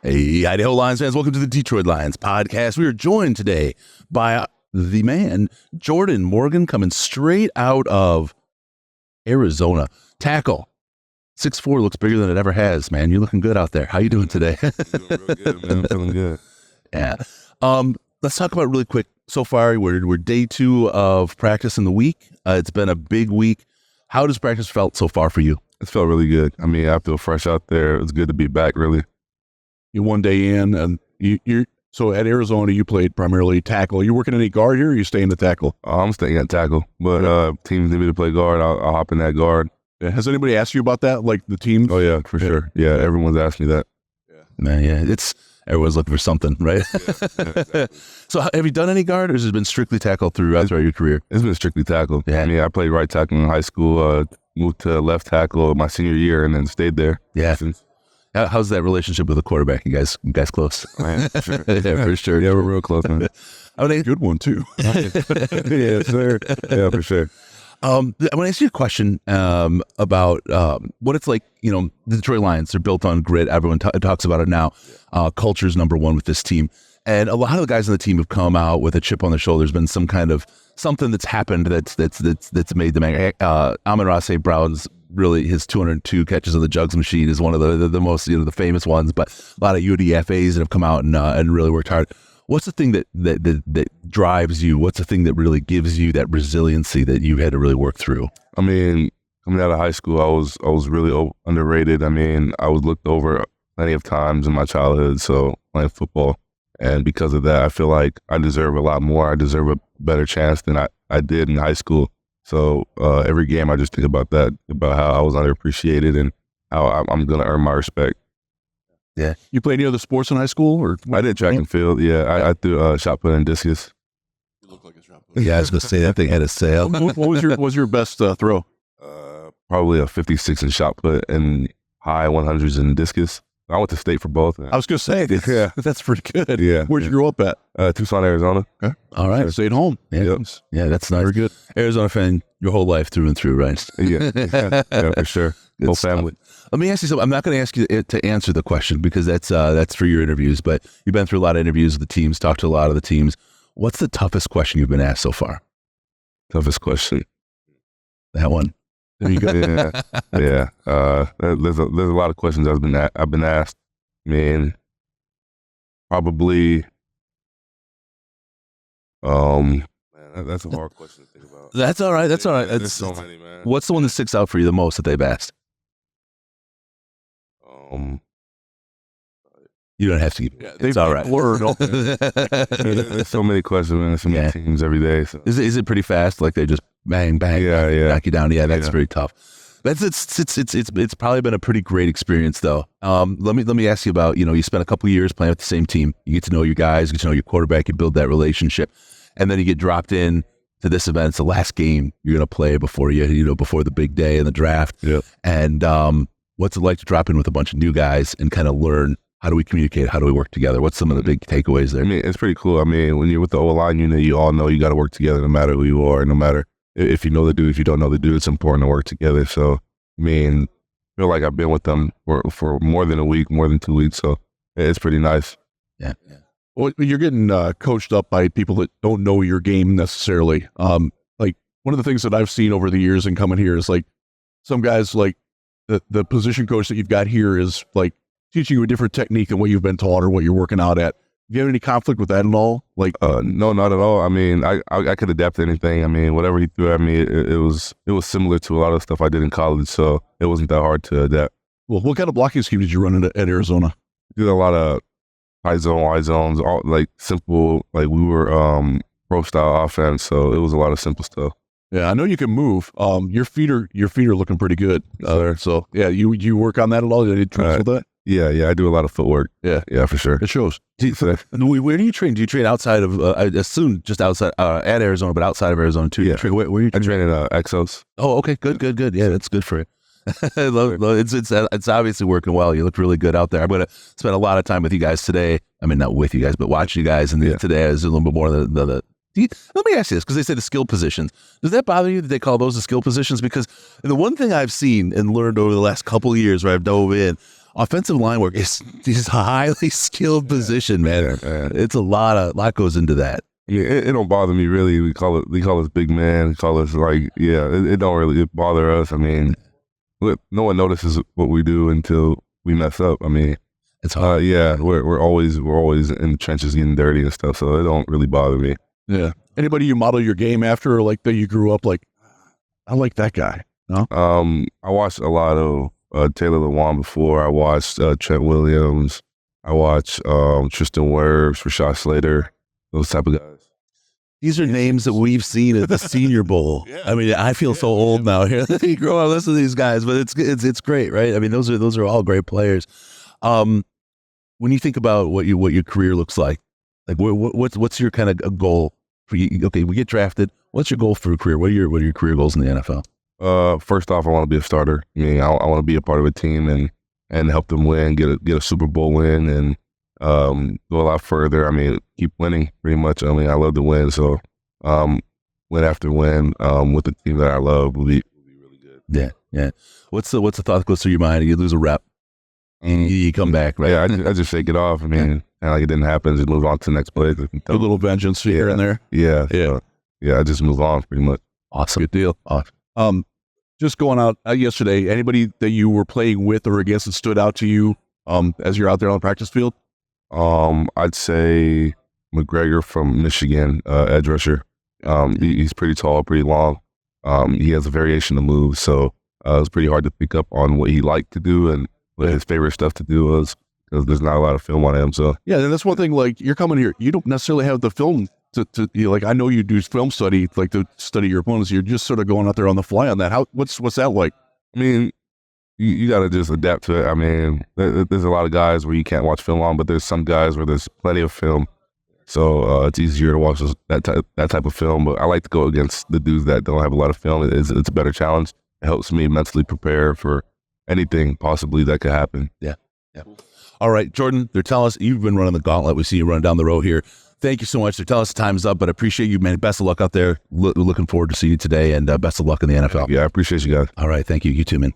Hey, Idaho Lions fans, welcome to the Detroit Lions podcast. We are joined today by the man, Jordan Morgan, coming straight out of Arizona. Tackle, 6'4", looks bigger than it ever has, man. You're looking good out there. How you doing today? I'm doing real good, man. I'm feeling good. Yeah. Let's talk about it really quick. So far, we're day 2 of practice in the week. It's been a big week. How does practice felt so far for you? It's felt really good. I mean, I feel fresh out there. It's good to be back, really. You're 1 day in, and you're so at Arizona, you played primarily tackle. Are you working any guard here, or are you staying at tackle? I'm staying at tackle, but teams need me to play guard. I'll hop in that guard. Yeah. Has anybody asked you about that, like the team? Oh, yeah, for sure. Yeah, everyone's asked me that. Man, yeah, everyone's looking for something, right? Yeah, exactly. So have you done any guard, or has it been strictly tackle throughout your career? It's been strictly tackle. Yeah. I mean, I played right tackle in high school, moved to left tackle my senior year, and then stayed there. Yeah. Since. How's that relationship with the quarterback? You guys close? Man, for sure. Yeah, for sure. Yeah, we're real close, man. I mean, Good one, too. Yeah, sir. Yeah, for sure. I want to ask you a question about what it's like. You know, the Detroit Lions are built on grit. Everyone talks about it now. Culture is number one with this team, and a lot of the guys on the team have come out with a chip on their shoulder. There's been some kind of something that's happened that's made them. Amon-Ra St. Brown's really his 202 catches of the jugs machine is one of the most the famous ones. But a lot of UDFAs that have come out and really worked hard. What's the thing that drives you? What's the thing that really gives you that resiliency that you had to really work through? I mean, coming out of high school, I was really underrated. I mean, I was looked over plenty of times in my childhood, so playing football. And because of that, I feel like I deserve a lot more. I deserve a better chance than I did in high school. So every game, I just think about that, about how I was underappreciated and how I'm going to earn my respect. Yeah. You play any other sports in high school? Or I did track and field. Yeah, I threw shot put and discus. You look like a shot put. Yeah, I was going to say that thing had a sail. What was your best throw? Probably a 56 in shot put and high 100s in discus. I went to state for both. I was going to say, that's pretty good. Yeah. Where'd you grow up at? Tucson, Arizona. Okay. All right. Stayed home. Yeah, Yep. yeah, that's nice. Very good. Arizona fan your whole life through and through, right? Yeah, for sure. Good Whole stuff. family. Let me ask you something. I'm not going to ask you to answer the question because that's for your interviews, but you've been through a lot of interviews with the teams, talked to a lot of the teams. What's the toughest question you've been asked so far? Toughest question. That one. There you go. Yeah. There's a lot of questions I've been asked. I mean, probably. Man, that's a hard question to think about. That's all right. That's all right. There's so many, man. What's the one that sticks out for you the most that they've asked? You don't have to keep it. It's all right. There's so many questions, man. So many teams every day. So. Is it pretty fast? Like they just bang, knock you down? Yeah, that's very tough. It's probably been a pretty great experience though. Let me ask you about, you spent a couple of years playing with the same team. You get to know your guys, you get to know your quarterback, you build that relationship, and then you get dropped in to this event. It's the last game you're going to play before before the big day in the draft. Yeah. And what's it like to drop in with a bunch of new guys and kind of learn how do we communicate? How do we work together? What's some of the big takeaways there? I mean, it's pretty cool. I mean, when you're with the O-line unit, you all know you got to work together no matter who you are, no matter if you know the dude, if you don't know the dude, it's important to work together. So, I mean, I feel like I've been with them for more than a week, more than 2 weeks. So it's pretty nice. Yeah. Well, you're getting coached up by people that don't know your game necessarily. Like one of the things that I've seen over the years and coming here is like some guys like the position coach that you've got here is like teaching you a different technique than what you've been taught or what you're working out at. Do you have any conflict with that at all? Like, no, not at all. I mean, I could adapt to anything. I mean, whatever he threw at me, it was similar to a lot of stuff I did in college, so it wasn't that hard to adapt. well, what kind of blocking scheme did you run at Arizona? Did a lot of high zone, wide zones, all like simple. Like we were pro style offense, so it was a lot of simple stuff. Yeah, I know you can move. Your feet are looking pretty good there. So yeah, you work on that at all? Any tricks with that? Yeah, I do a lot of footwork. Yeah, for sure. It shows. Where do you train? Do you train outside of, I assume just outside, at Arizona, but outside of Arizona too? Yeah. Where are you I training? train at Exos. Oh, okay, good. Yeah, that's good for you. I love it. It's obviously working well. You look really good out there. I'm going to spend a lot of time with you guys today. I mean, not with you guys, but watching you guys. And today is a little bit more the let me ask you this, because they say the skill positions. Does that bother you that they call those the skill positions? Because the one thing I've seen and learned over the last couple of years where I've dove in, offensive line work is a highly skilled position, man. Yeah. It's a lot goes into that. Yeah, it don't bother me really. We call us big man. We call us it don't really bother us. I mean, no one notices what we do until we mess up. I mean, It's hard. we're always in the trenches getting dirty and stuff, so it don't really bother me. Yeah. Anybody you model your game after, or like that you grew up like, I like that guy. No. I watched a lot of Taylor Lewan before. I watched Trent Williams. I watched Tristan Wirfs, Rashad Slater, those type of guys. These are names that we've seen at the Senior Bowl. I mean, I feel so old now here. You grow up listening to these guys, but it's great, right? I mean, those are all great players. When you think about what your career looks like what's your kind of a goal for you? Okay, we get drafted. What's your goal for a career? What are your career goals in the NFL? First off, I want to be a starter. I mean, I want to be a part of a team and help them win, get a Super Bowl win, and go a lot further. I mean, keep winning pretty much. I mean, I love to win, so win after win with the team that I love will be really good. Yeah. What's the thought that goes through your mind? You lose a rep, you come back, right? Yeah, I just shake it off. I mean, kind of like it didn't happen. Just move on to the next play. A little vengeance here and there. Yeah. I just move on pretty much. Awesome. Good deal. Awesome. Just going out yesterday, anybody that you were playing with or against that stood out to you as you're out there on the practice field? I'd say McGregor from Michigan, edge rusher. He's pretty tall, pretty long. He has a variation of moves, so it was pretty hard to pick up on what he liked to do and what his favorite stuff to do was, because there's not a lot of film on him. So yeah, and that's one thing. Like, you're coming here, you don't necessarily have the film to like. I know you do film study, like to study your opponents. You're just sort of going out there on the fly on that. What's that like? I mean, you got to just adapt to it. I mean, there's a lot of guys where you can't watch film on, but there's some guys where there's plenty of film. So it's easier to watch that type of film. But I like to go against the dudes that don't have a lot of film. It's a better challenge. It helps me mentally prepare for anything possibly that could happen. Yeah. All right, Jordan, they're telling us you've been running the gauntlet. We see you running down the road here. Thank you so much. They're telling us time's up, but I appreciate you, man. Best of luck out there. Looking forward to see you today, and best of luck in the NFL. Yeah, I appreciate you guys. All right, thank you. You too, man.